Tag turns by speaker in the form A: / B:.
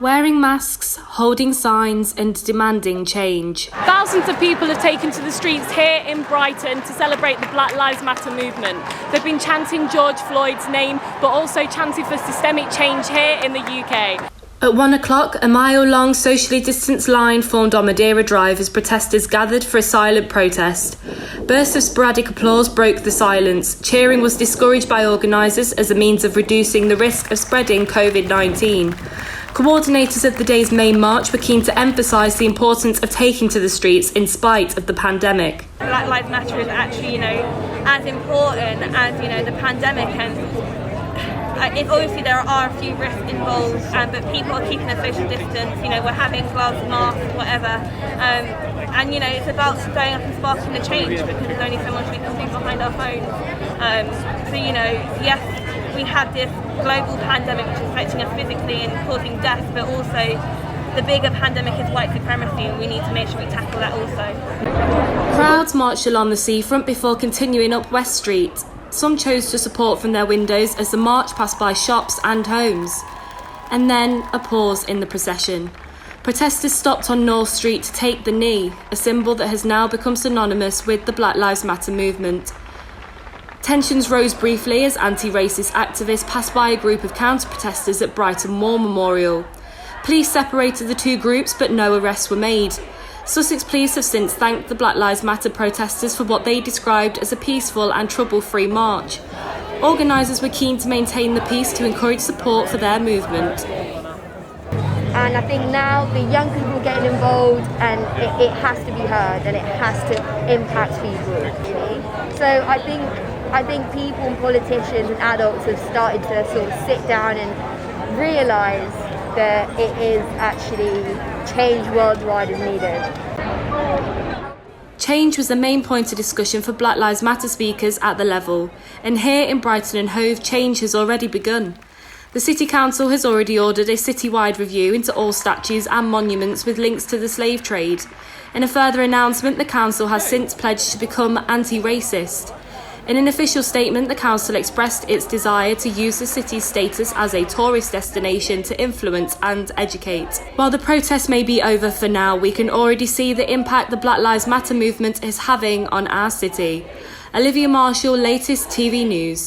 A: Wearing masks, holding signs and demanding change.
B: Thousands of people have taken to the streets here in Brighton to celebrate the Black Lives Matter movement. They've been chanting George Floyd's name, but also chanting for systemic change here in the UK.
A: At 1 o'clock, a mile-long socially distanced line formed on Madeira Drive as protesters gathered for a silent protest. Bursts of sporadic applause broke the silence. Cheering was discouraged by organisers as a means of reducing the risk of spreading COVID-19. Coordinators of the day's main march were keen to emphasise the importance of taking to the streets in spite of the pandemic.
C: Black Lives Matter is actually, as important as, the pandemic, and obviously there are a few risks involved, but people are keeping a social distance, we're having gloves, masks, whatever, and it's about going up and sparking the change, because there's only so much we can do behind our phones. Yes, we have this global pandemic which is affecting us physically and causing death, but also the bigger pandemic is white supremacy, and we need to make sure we tackle that also.
A: Crowds marched along the seafront before continuing up West Street. Some chose to support from their windows as the march passed by shops and homes. And then a pause in the procession. Protesters stopped on North Street to take the knee, a symbol that has now become synonymous with the Black Lives Matter movement. Tensions rose briefly as anti-racist activists passed by a group of counter-protesters at Brighton War Memorial. Police separated the two groups, but no arrests were made. Sussex Police have since thanked the Black Lives Matter protesters for what they described as a peaceful and trouble-free march. Organisers were keen to maintain the peace to encourage support for their movement.
D: And I think now the young people are getting involved, and it has to be heard and it has to impact people, really. So I think people and politicians and adults have started to sort of sit down and realise that it is actually change worldwide is needed.
A: Change was the main point of discussion for Black Lives Matter speakers at the level, and here in Brighton and Hove, change has already begun. The City Council has already ordered a citywide review into all statues and monuments with links to the slave trade. In a further announcement, the Council has since pledged to become anti-racist. In an official statement, the Council expressed its desire to use the city's status as a tourist destination to influence and educate. While the protests may be over for now, we can already see the impact the Black Lives Matter movement is having on our city. Olivia Marshall, latest TV News.